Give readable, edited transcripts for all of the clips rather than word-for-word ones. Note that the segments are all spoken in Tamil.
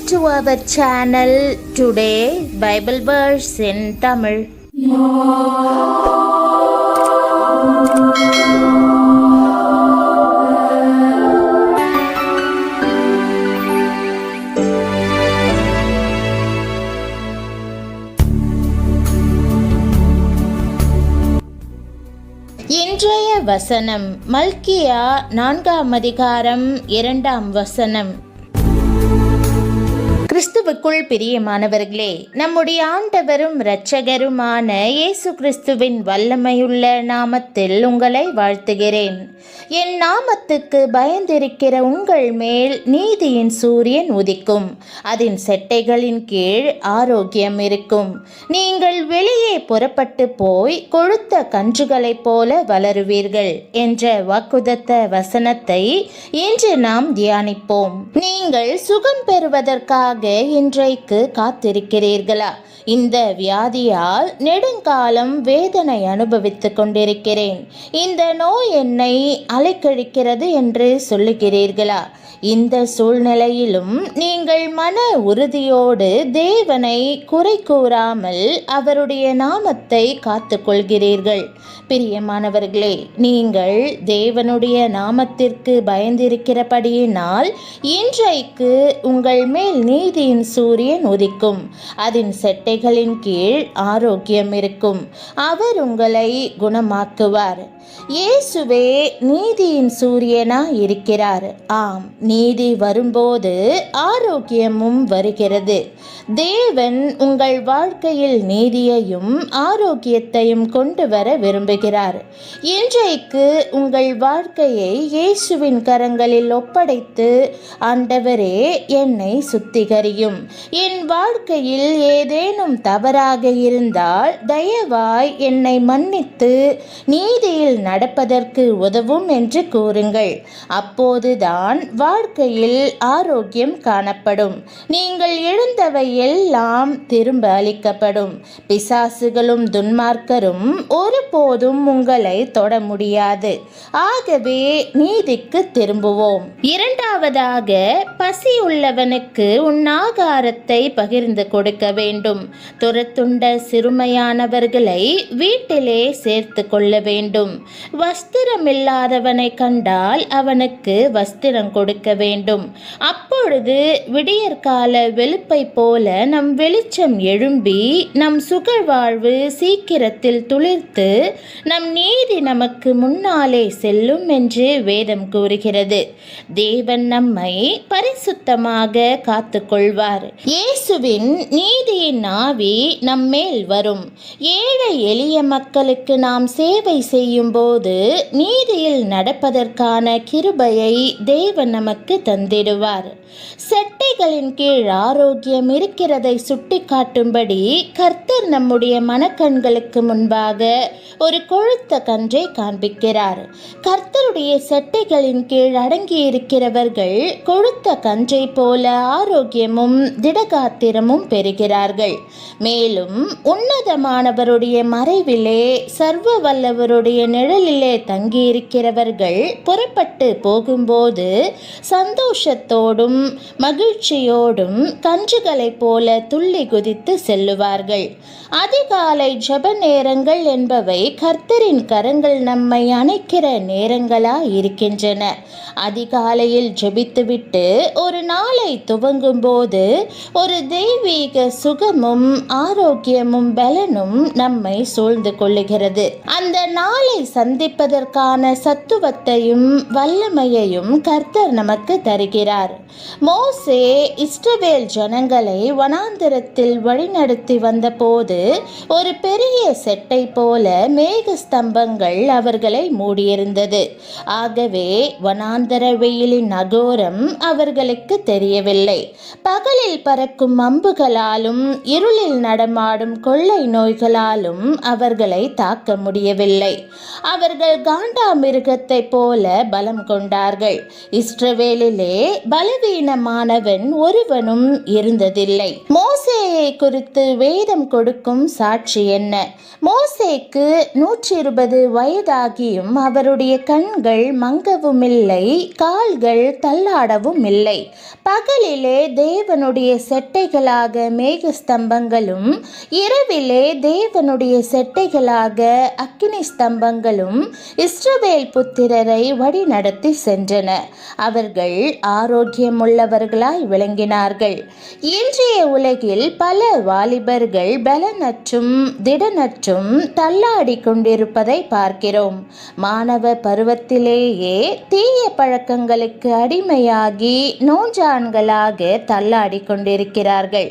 to our channel. Today Bible verse in Tamil. இன்றைய வசனம் மல்கியா 4ஆம் அதிகாரம் 2ஆம் வசனம். கிறிஸ்துவுக்குள் பிரியமானவர்களே, நம்முடைய ஆண்டவரும் இரட்சகருமான இயேசு கிறிஸ்துவின் வல்லமையுள்ள நாமத்தில் உங்களை வாழ்த்துகிறேன். என் நாமத்துக்கு பயந்திருக்கிற உங்கள் மேல் நீதியின் சூரியன் உதிக்கும், அதன் செட்டைகளின் கீழ் ஆரோக்கியம் இருக்கும். நீங்கள் வெளியே புறப்பட்டு போய் கொழுத்த கன்றுகளைப் போல வளருவீர்கள் என்ற வாக்குதத்த வசனத்தை இன்று நாம் தியானிப்போம். நீங்கள் சுகம் பெறுவதற்காக இன்றைக்கு காத்திருக்கிறீர்களா? இந்த வியாதியால் நெடுங்காலம் வேதனை அனுபவித்துக் கொண்டிருக்கிறேன், இந்த நோய் என்னை அலைக்கழிக்கிறது என்று சொல்லுகிறீர்களா? இந்த சூழ்நிலையிலும் நீங்கள் மன உறுதியோடு தேவனை குறை கூறாமல் அவருடைய நாமத்தை காத்து கொள்கிறீர்கள். பிரியமானவர்களே, நீங்கள் தேவனுடைய நாமத்திற்கு பயந்திருக்கிறபடியினால் இன்றைக்கு உங்கள் மேல் நீதியின் சூரியன் உதிக்கும், அதன் செட்டைகளின் கீழ் ஆரோக்கியம் இருக்கும். அவர் உங்களை குணமாக்குவார். இயேசுவே நீதியின் சூரியனாய் இருக்கிறார். ஆம், நீதி வரும்போது ஆரோக்கியமும் வருகிறது. தேவன் உங்கள் வாழ்க்கையில் நீதியையும் ஆரோக்கியத்தையும் கொண்டு வர விரும்புகிறார். இன்றைக்கு உங்கள் வாழ்க்கையை இயேசுவின் கரங்களில் ஒப்படைத்து, ஆண்டவரே என்னை சுத்திகரியும், என் வாழ்க்கையில் ஏதேனும் தவறாக இருந்தால் தயவாய் என்னை மன்னித்து நீதியில் நடப்பதற்கு உதவும் என்று கூறுங்கள். அப்போதுதான் வாழ்க்கையில் ஆரோக்கியம் காணப்படும். நீங்கள் இழந்தவை எல்லாம் திரும்ப அளிக்கப்படும். பிசாசுகளும் துன்மார்க்கரும் ஒருபோதும் உங்களை தொட முடியாது. ஆகவே நீதிக்கு திரும்புவோம். இரண்டாவதாக, பசி உள்ளவனுக்கு உன் ஆகாரத்தை பகிர்ந்து கொடுக்க வேண்டும். துரத்துண்ட சிறுமையானவர்களை வீட்டிலே சேர்த்து கொள்ள வேண்டும். வஸ்திரமில்லாதவனை கண்டால் அவனுக்கு வஸ்திரம் கொடுக்க வேண்டும். அப்பொழுது விடியற்கால வெளுப்பை போல நம் வெளிச்சம் எழும்பி நம் சுகழ்வாழ்வு சீக்கிரத்தில் துளிர்த்து நம் நீதி நமக்கு முன்னாலே செல்லும் என்று வேதம் கூறுகிறது. தேவன் நம்மை பரிசுத்தமாக காத்து கொள்வார். இயேசுவின் நீதியின் ஆவி நம்மேல் வரும். ஏழை எளிய மக்களுக்கு நாம் சேவை செய்யும் போது நீதியில் நடப்பதற்கான கிருபையை தேவன் நமக்கு தந்திடுவார். செட்டைகளின் கீழ் ஆரோக்கியம் இருக்கிறதை சுட்டி காட்டும்படி கர்த்தர் நம்முடைய மனக்கண்களுக்கு முன்பாக ஒரு கொழுத்த கன்றை காண்பிக்கிறார். கர்த்தருடைய செட்டைகளின் கீழ் அடங்கி இருக்கிறவர்கள் கொழுத்த கன்றை போல ஆரோக்கியமும் திடகாத்திரமும் பெறுகிறார்கள். மேலும் உன்னதமானவருடைய மறைவிலே சர்வ வல்லவருடைய நிழலிலே தங்கியிருக்கிறவர்கள் புறப்பட்டு போகும்போது சந்தோஷத்தோடும் மகிழ்ச்சியோடும் கன்றுகளைப் போல துள்ளி குதித்து செல்லுவார்கள். அதிகாலை ஜெப நேரங்கள் என்பவை கர்த்தரின் கரங்கள் நம்மை அணைக்கிற நேரங்களாய் இருக்கின்றன. அதிகாலையில் ஜெபித்துவிட்டு ஒரு நாளை துவங்கும் போது ஒரு தெய்வீக சுகமும் ஆரோக்கியமும் பலனும் நம்மை சூழ்ந்து கொள்ளுகிறது. அந்த நாளை சந்திப்பதற்கான சத்துவத்தையும் வல்லமையையும் கர்த்தர் நமக்கு தருகிறார். மோசே இஸ்ரவேல் ஜனங்களை வனாந்திரத்தில் வழிநடத்தி வந்தபோது ஒரு பெரிய செட்டை போல மேக ஸ்தம்பங்கள் அவர்களை மூடியிருந்தது. ஆகவே வனாந்தர வெயிலின் அகோரம் அவர்களுக்கு தெரியவில்லை. பகலில் பறக்கும் அம்புகளாலும் இருளில் நடமாடும் கொள்ளை நோய்களாலும் அவர்களை தாக்க முடியவில்லை. அவர்கள் காண்டாமிருகத்தை போல பலம் கொண்டார்கள். இஸ்ரவேலிலே பலவீனமானவன் ஒருவனும் இருந்ததில்லை. மோசேயை குறித்து வேதம் கொடுக்கும் சாட்சி என்ன? மோசேக்கு 120 வயதாகியும் அவருடைய கண்கள் மங்கவும் இல்லை, கால்கள் தள்ளாடவும் இல்லை. பகலிலே தேவனுடைய செட்டைகளாக மேகஸ்தம்பங்களும், இரவிலே தேவனுடைய செட்டைகளாக அக்கினி ஸ்தம்பங்களும் இஸ்ரவேல் புத்திரரை வழிநடத்தி சென்றன. அவர்கள் ஆரோக்கியமுள்ளவர்களாய் விளங்கினார்கள். இன்றைய உலகில் பல வாலிபர்கள் பலனற்றும் திடனற்றும் தள்ளாடி கொண்டிருப்பதை பார்க்கிறோம். மாணவ பருவத்திலேயே தீய பழக்கங்களுக்கு அடிமையாகி நோஞ்சான்களாக தள்ளாடி கொண்டிருக்கிறார்கள்.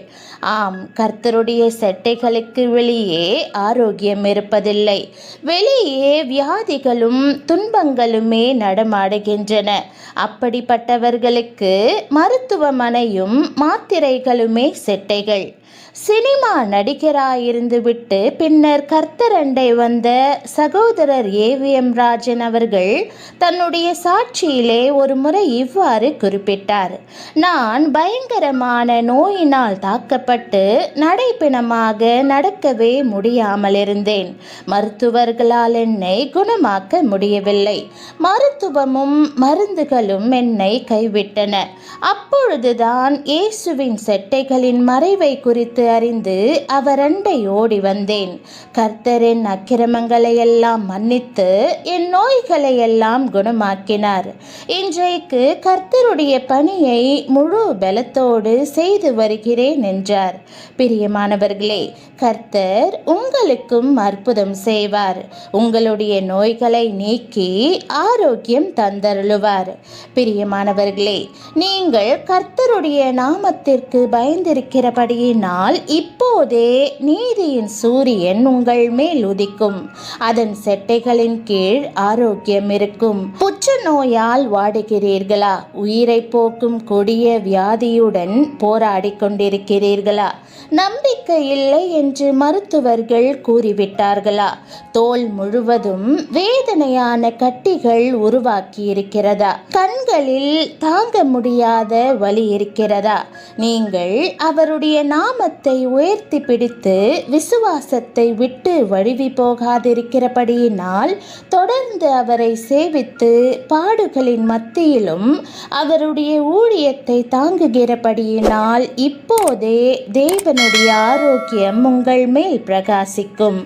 ஆம், கர்த்தருடைய செட்டைகளுக்கு வெளியே ஆரோக்கியம் இருப்பதில்லை. வெளியே வியாதிகளும் துன்பங்களுமே நடமாடுகின்றன. அப்படிப்பட்டவர்களுக்கு மருத்துவமனையும் மாத்திரைகளுமே செட்டைகள். சினிமா நடிகராயிருந்துவிட்டு பின்னர் கர்த்தரண்டை வந்த சகோதரர் ஏவிஎம் ராஜன் அவர்கள் தன்னுடைய சாட்சியிலே ஒரு முறை இவ்வாறு குறிப்பிட்டார். நான் பயங்கரமான நோயினால் தாக்கப்பட்டு நடைப்பிணமாக நடக்கவே முடியாமல் இருந்தேன். மருத்துவர்களால் என்னை குணமாக்க முடியவில்லை. மருத்துவமும் மருந்துகளும் என்னை கைவிட்டன. அப்பொழுதுதான் இயேசுவின் செட்டைகளின் மறைவை குறித்து அறிந்து அவரண்டை ஓடி வந்தேன். கர்த்தரின் அக்கிரமங்களை எல்லாம் மன்னித்து என் நோய்களை எல்லாம் குணமாக்கினார். இன்றைக்கு கர்த்தருடைய பணியை முழு பலத்தோடு செய்து வருகிறேன் என்றார். பிரியமானவர்களே, கர்த்தர் உங்களுக்கும் அற்புதம் செய்வார். உங்களுடைய நோய்களை நீக்கி ஆரோக்கியம் தந்தருளுவார். பிரியமானவர்களே, நீங்கள் கர்த்தருடைய நாமத்திற்கு பயந்திருக்கிறபடியினால் இப்போதே நீதியின் சூரியன் உங்கள் மேல் உதிக்கும். அதன் செட்டைகளின் கீழ் ஆரோக்கியம் இருக்கும். புற்று நோயால் வாடுகிறீர்களா? உயிரை போக்கும் கொடிய வியாதியுடன் போராடி கொண்டிருக்கிறீர்களா? நம்பிக்கை இல்லை என்று மருத்துவர்கள் கூறிவிட்டார்களா? தோல் முழுவதும் வேதனையான கட்டிகள் உருவாக்கி இருக்கிறதா? கண்களில் தாங்க முடியாத வலி இருக்கிறதா? நீங்கள் அவருடைய நாமத்தை உயர்த்தி பிடித்து விசுவாசத்தை விட்டு வழுவி போகாதிருக்கிறபடியினால் தொடர்ந்து அவரை சேவித்து பாடுகளின் மத்தியிலும் அவருடைய ஊழியத்தை தாங்குகிறபடியினால் இப்போதே தேவனுடைய ஆரோக்கியம் உங்கள் மேல் பிரகாசிக்கும்.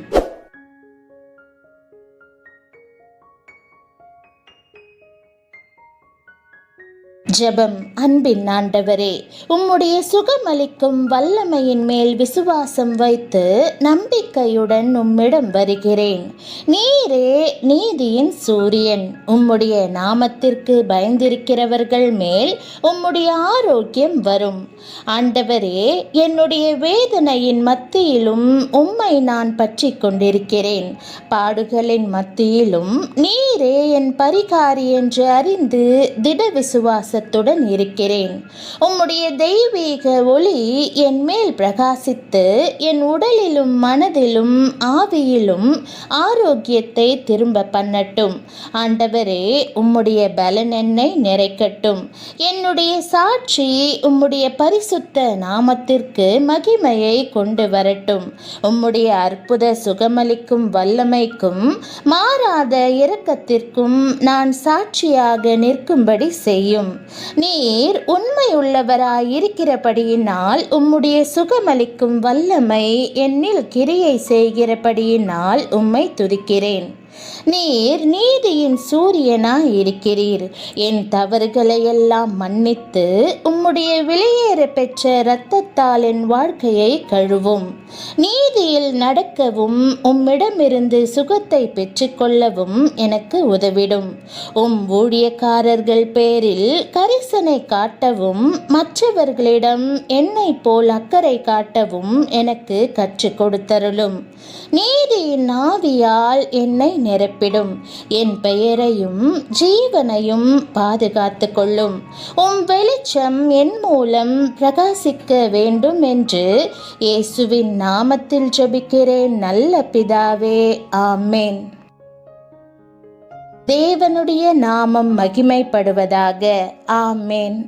ஜெபம். அன்பின் ஆண்டவரே, உம்முடைய சுகமளிக்கும் வல்லமையின் மேல் விசுவாசம் வைத்து நம்பிக்கையுடன் உம்மிடம் வருகிறேன். நீரே நீதியின் சூரியன். உம்முடைய நாமத்திற்கு பயந்திருக்கிறவர்கள் மேல் உம்முடைய ஆரோக்கியம் வரும். ஆண்டவரே, என்னுடைய வேதனையின் மத்தியிலும் உம்மை நான் பற்றி கொண்டிருக்கிறேன். பாடுகளின் மத்தியிலும் நீரே என் பரிகாரி என்று அறிந்து திட விசுவாசத்துடன் இருக்கிறேன். உம்முடைய தெய்வீக ஒளி என் மேல் பிரகாசித்து என் உடலிலும் மனதிலும் ஆவியிலும் ஆரோக்கியத்தை திரும்ப பண்ணட்டும். ஆண்டவரே, உம்முடைய பலன் என்னை நிறைக்கட்டும். என்னுடைய சாட்சி உம்முடைய பரிசுத்த நாமத்திற்கு மகிமையை கொண்டு வரட்டும். உம்முடைய அற்புத சுகமளிக்கும் வல்லமைக்கும் மாறாத இரக்கத்திற்கும் நான் சாட்சியாக நிற்கும்படி செய்யும். நீர் உண்மையுள்ளவராய் இருக்கிறபடியினால் உம்முடைய சுகமளிக்கும் வல்லமை என்னில் கிரியை செய்கிறபடியினால் உம்மை துதிக்கிறேன். நீர் நீதியின் சூரியனாய் இருக்கிறீர். என் தவறுகளை எல்லாம் மன்னித்து உம்முடைய விலையேற பெற்ற இரத்தத்தால் என் வாழ்க்கையை கழுவும். நீதியில் நடக்கவும் உம்மிடமிருந்து சுகத்தை பெற்றுக்கொள்ளவும் எனக்கு உதவிடும். உம் ஊழியக்காரர்கள் பேரில் கரிசனை காட்டவும் மற்றவர்களிடம் என்னை போல் அக்கறை காட்டவும் எனக்கு கற்றுக் கொடுத்தருளும். நீதியின் ஆவியால் என்னை நிரப்பிடும். என் பெயரையும் ஜீவனையும் பாதுகாத்து கொள்ளும். உம் வெளிச்சம் என் மூலம் பிரகாசிக்க வேண்டும் என்று இயேசுவின் நாமத்தில் ஜெபிக்கிறேன் நல்ல பிதாவே, ஆமென். தேவனுடைய நாமம் மகிமைப்படுவதாக. ஆமேன்.